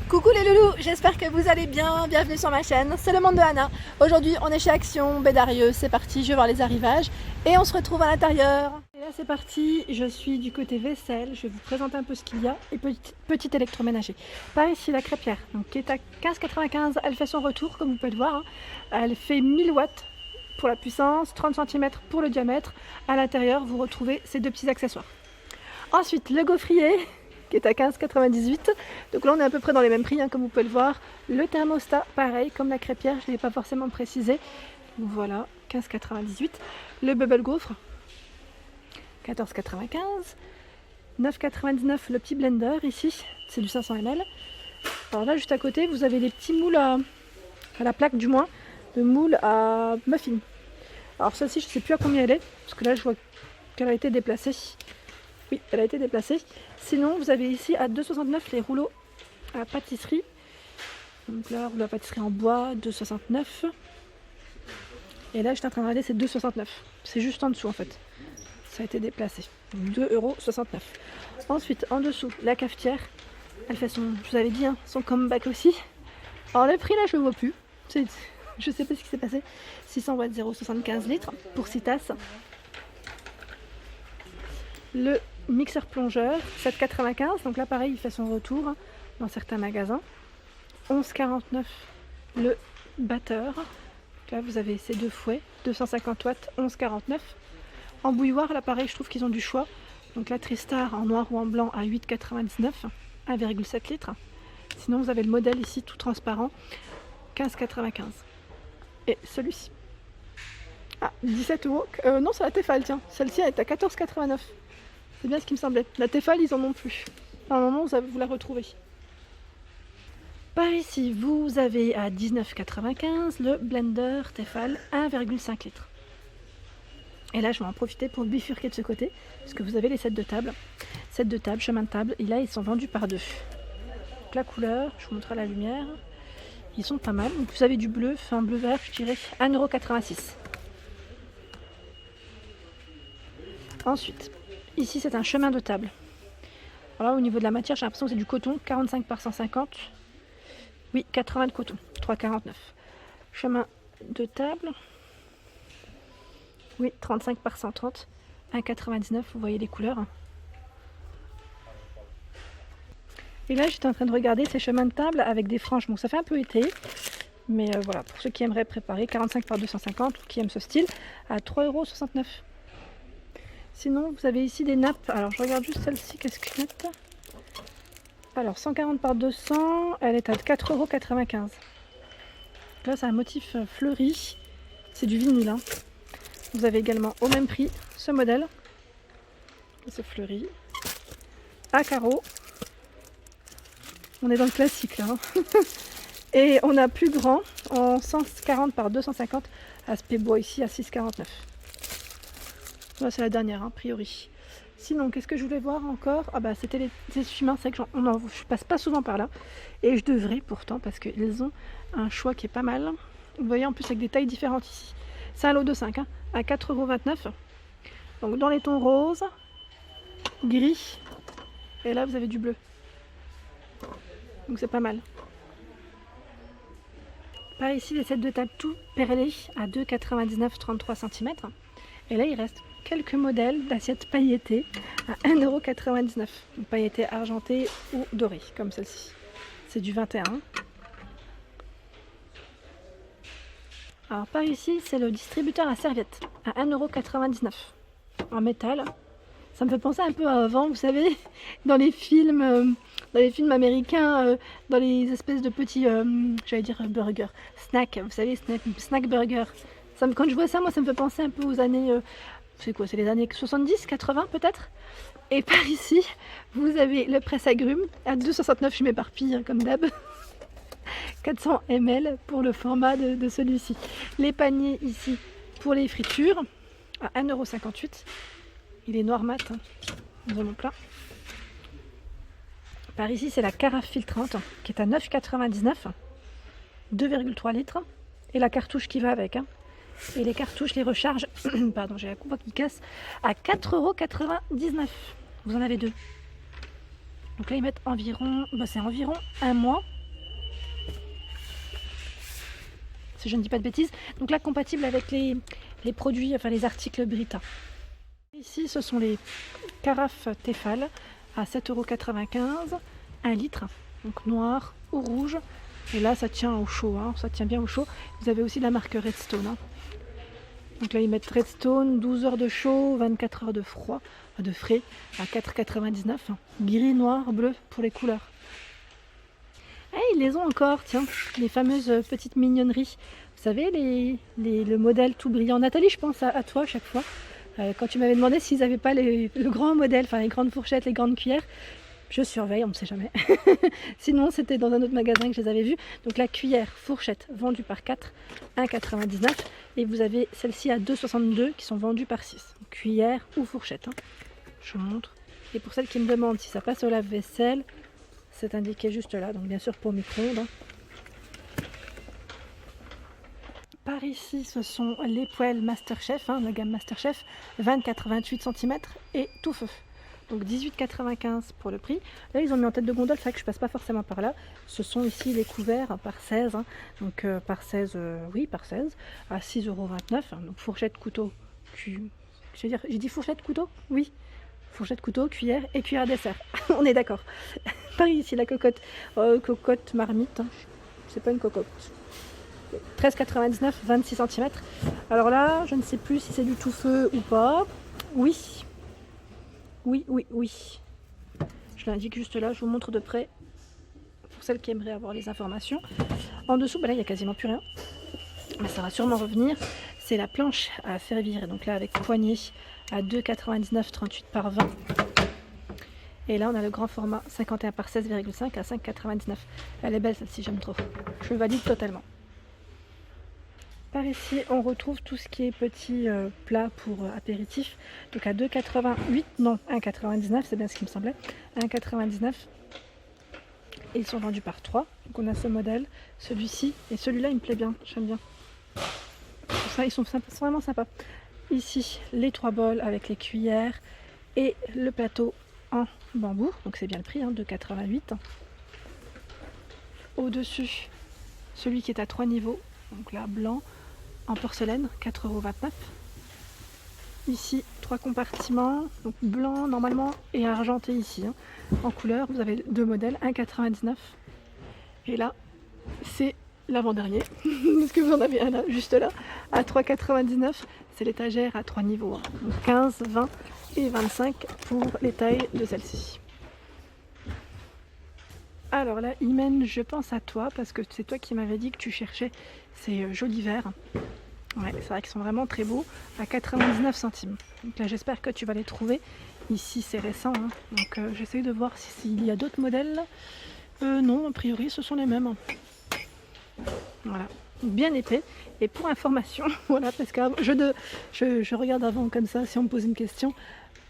Coucou les loulous, j'espère que vous allez bien, bienvenue sur ma chaîne, c'est le monde de Anna. Aujourd'hui on est chez Action, Bédarieux, c'est parti, je vais voir les arrivages et on se retrouve à l'intérieur. Et là c'est parti, je suis du côté vaisselle, je vais vous présenter un peu ce qu'il y a et petit électroménager. Par ici la crêpière, donc, qui est à 15,95, elle fait son retour comme vous pouvez le voir, hein. Elle fait 1000 watts pour la puissance, 30 cm pour le diamètre. À l'intérieur vous retrouvez ces deux petits accessoires. Ensuite le gaufrier, qui est à 15,98. Donc là on est à peu près dans les mêmes prix, hein, comme vous pouvez le voir. Le thermostat, pareil, comme la crêpière, je ne l'ai pas forcément précisé. Donc voilà, 15,98. Le bubble gaufre, 14,95. 9,99 le petit blender ici, c'est du 500 ml. Alors là juste à côté vous avez les petits moules à la plaque du moins, de moules à muffins. Alors celle-ci je ne sais plus à combien elle est, parce que là je vois qu'elle a été déplacée. Oui, elle a été déplacée. Sinon, vous avez ici à 2,69 les rouleaux à pâtisserie. Donc là, rouleau à pâtisserie en bois, 2,69. Et là, j'étais en train de regarder, c'est 2,69. C'est juste en dessous en fait. Ça a été déplacé. 2,69 €. Ensuite, en dessous, la cafetière. Elle fait son, je vous avais dit, hein, son comeback aussi. Alors le prix là, je ne vois plus. Je sais pas ce qui s'est passé. 600 watts, 0,75 litres pour 6 tasses. Le mixeur plongeur, 7,95, donc là pareil il fait son retour dans certains magasins. 11,49 le batteur, donc là vous avez ces deux fouets, 250 watts, 11,49. En bouilloire là pareil je trouve qu'ils ont du choix, donc la Tristar en noir ou en blanc à 8,99, 1,7 litres. Sinon vous avez le modèle ici tout transparent, 15,95. Et celui-ci, 17 €, non c'est la Tefal, tiens, celle-ci elle est à 14,89. C'est bien ce qui me semblait. La Tefal, ils en ont plus. À un moment, vous la retrouvez. Par ici, vous avez à 19,95 le blender Tefal 1,5 litres. Et là, je vais en profiter pour bifurquer de ce côté, parce que vous avez les sets de table. Sets de table, chemin de table, et là, ils sont vendus par deux. Donc la couleur, je vous montre à la lumière. Ils sont pas mal. Donc vous avez du bleu, enfin bleu-vert, je dirais 1,86 €. Ensuite, ici c'est un chemin de table. Alors là, au niveau de la matière, j'ai l'impression que c'est du coton, 45 par 150. Oui, 80 de coton, 3,49. Chemin de table. Oui, 35 par 130, 1,99. Vous voyez les couleurs. Et là, j'étais en train de regarder ces chemins de table avec des franges. Bon, ça fait un peu été, mais voilà, pour ceux qui aimeraient préparer, 45 par 250 ou qui aiment ce style, à 3,69 €. Sinon, vous avez ici des nappes. Alors, je regarde juste celle-ci, qu'est-ce qu'elle est. Alors, 140 par 200, elle est à 4,95 €. Là, c'est un motif fleuri. C'est du vinyle, hein. Vous avez également au même prix ce modèle. C'est fleuri. À carreaux. On est dans le classique, là. Hein. Et on a plus grand, en 140 par 250, aspect bois ici à 6,49 €. Là, c'est la dernière, a priori. Sinon, qu'est-ce que je voulais voir encore? C'était les essuie-mains, c'est que je passe pas souvent par là. Et je devrais pourtant, parce qu'ils ont un choix qui est pas mal. Vous voyez, en plus, avec des tailles différentes ici. C'est un lot de 5, hein, à 4,29 €. Donc, dans les tons roses, gris, et là, vous avez du bleu. Donc, c'est pas mal. Par ici, les sets de table tout perlés à 2,99, 33 cm. Et là, il reste quelques modèles d'assiettes pailletées à 1,99 €. Donc pailletées argentées ou dorées, comme celle-ci. C'est du 21. Alors par ici, c'est le distributeur à serviettes à 1,99 € en métal. Ça me fait penser un peu à avant, vous savez, dans les films américains, dans les espèces de petits, j'allais dire burgers, snack, vous savez, snack burger. Quand je vois ça, moi, ça me fait penser un peu aux années, c'est quoi, c'est les années 70, 80 peut-être. Et par ici, vous avez le presse-agrumes à 2,69 €, je m'éparpille hein, comme d'hab. 400 ml pour le format de celui-ci. Les paniers ici pour les fritures à 1,58 €. Il est noir mat, hein. Nous en avons plein. Par ici, c'est la carafe filtrante qui est à 9,99 €, 2,3 litres. Et la cartouche qui va avec. Hein. Et les cartouches, les recharges, pardon, j'ai la coupe qui casse, à 4,99 €. Vous en avez deux. Donc là, ils mettent environ, c'est environ un mois si je ne dis pas de bêtises. Donc là, compatible avec les produits, enfin les articles Brita. Ici, ce sont les carafes Tefal à 7,95 €, 1 litre, donc noir ou rouge. Et là, ça tient au chaud, hein, ça tient bien au chaud. Vous avez aussi la marque Redstone. Hein. Donc là, ils mettent Redstone, 12 heures de chaud, 24 heures de froid, de frais, à 4,99 €. Hein. Gris, noir, bleu pour les couleurs. Ah, ils les ont encore, tiens, les fameuses petites mignonneries. Vous savez, le modèle tout brillant. Nathalie, je pense à toi à chaque fois. Quand tu m'avais demandé s'ils n'avaient pas le grand modèle, enfin les grandes fourchettes, les grandes cuillères, je surveille, on ne sait jamais. Sinon, c'était dans un autre magasin que je les avais vus. Donc la cuillère fourchette vendue par 4, 1,99 €. Et vous avez celle-ci à 2,62 € qui sont vendues par 6. Donc, cuillère ou fourchette. Hein. Je vous montre. Et pour celles qui me demandent si ça passe au lave-vaisselle, c'est indiqué juste là. Donc bien sûr pour micro-ondes. Hein. Par ici, ce sont les poêles Masterchef, hein, la gamme Masterchef, 24-28 cm et tout feu. Donc 18,95 € pour le prix. Là, ils ont mis en tête de gondole, c'est vrai que je passe pas forcément par là. Ce sont ici les couverts hein, par 16, hein, donc par 16, oui, par 16, à 6,29 €. Hein, donc fourchette, couteau, j'ai dit fourchette, couteau? Oui. Fourchette, couteau, cuillère et cuillère à dessert. On est d'accord. Par ici, la cocotte, cocotte marmite. Hein. C'est pas une cocotte. 13,99 €, 26 cm. Alors là, je ne sais plus si c'est du tout feu ou pas. Oui. Oui, oui, oui. Je l'indique juste là, je vous montre de près pour celles qui aimeraient avoir les informations. En dessous, bah là, il n'y a quasiment plus rien. Mais ça va sûrement revenir. C'est la planche à servir. Donc là, avec poignée à 2,99 €, 38 par 20. Et là, on a le grand format 51 par 16,5 à 5,99 €. Elle est belle celle-ci, j'aime trop. Je valide totalement. Par ici, on retrouve tout ce qui est petits plats pour apéritif. Donc à 2,88 €, non, 1,99 €, c'est bien ce qui me semblait. 1,99 €. Et ils sont vendus par 3. Donc on a ce modèle, celui-ci et celui-là, il me plaît bien, j'aime bien. Ça, ils sont vraiment sympas. Ici, les 3 bols avec les cuillères et le plateau en bambou. Donc c'est bien le prix, hein, 2,88 €. Au-dessus, celui qui est à 3 niveaux. Donc là, blanc. En porcelaine, 4,29 €. Ici, 3 compartiments, donc blanc normalement et argenté ici. Hein. En couleur, vous avez 2 modèles, 1,99 €. Et là, c'est l'avant-dernier, parce que vous en avez un là, juste là, à 3,99 €. C'est l'étagère à 3 niveaux, hein. Donc 15, 20 et 25 pour les tailles de celle-ci. Alors là, Imen, je pense à toi parce que c'est toi qui m'avais dit que tu cherchais ces jolis verres. Ouais, c'est vrai qu'ils sont vraiment très beaux, à 99 centimes. Donc là, j'espère que tu vas les trouver. Ici, c'est récent, hein. Donc j'essaye de voir s'il y a d'autres modèles. Non, a priori, ce sont les mêmes. Voilà, bien épais. Et pour information, voilà, parce que je regarde avant comme ça, si on me pose une question,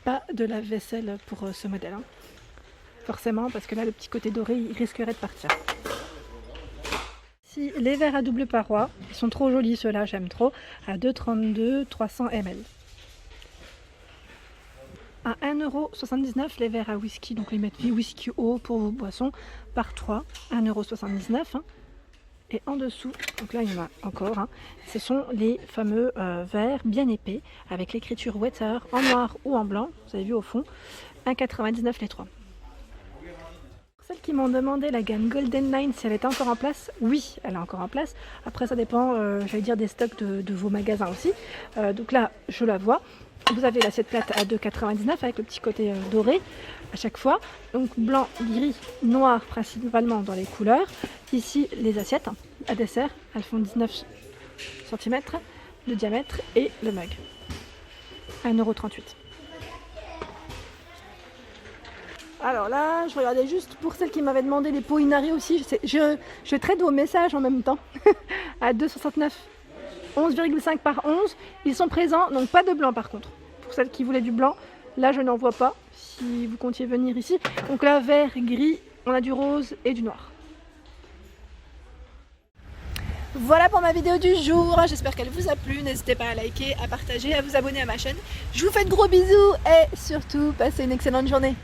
pas de lave-vaisselle pour ce modèle. Hein. Forcément, parce que là, le petit côté doré, il risquerait de partir. Ici, les verres à double paroi, ils sont trop jolis ceux-là, j'aime trop, à 2,32 €, 300 ml. À 1,79 € les verres à whisky, donc les mettre whisky eau pour vos boissons, par 3, 1,79 €. Hein. Et en dessous, donc là il y en a encore, hein, ce sont les fameux verres bien épais, avec l'écriture Water en noir ou en blanc, vous avez vu au fond, 1,99 € les 3. Celles qui m'ont demandé la gamme Golden Line si elle était encore en place, oui, elle est encore en place. Après ça dépend, j'allais dire, des stocks de vos magasins aussi. Donc là, je la vois. Vous avez l'assiette plate à 2,99 € avec le petit côté doré à chaque fois. Donc blanc, gris, noir principalement dans les couleurs. Ici, les assiettes à dessert, elles font 19 cm de diamètre et le mug, 1,38 €. Alors là, je regardais juste pour celles qui m'avaient demandé les pots Inari aussi. Je trade vos messages en même temps. À 2,69 €, 11,5 par 11. Ils sont présents, donc pas de blanc par contre. Pour celles qui voulaient du blanc, là je n'en vois pas. Si vous comptiez venir ici. Donc là, vert, gris, on a du rose et du noir. Voilà pour ma vidéo du jour, j'espère qu'elle vous a plu, n'hésitez pas à liker, à partager, à vous abonner à ma chaîne. Je vous fais de gros bisous et surtout, passez une excellente journée.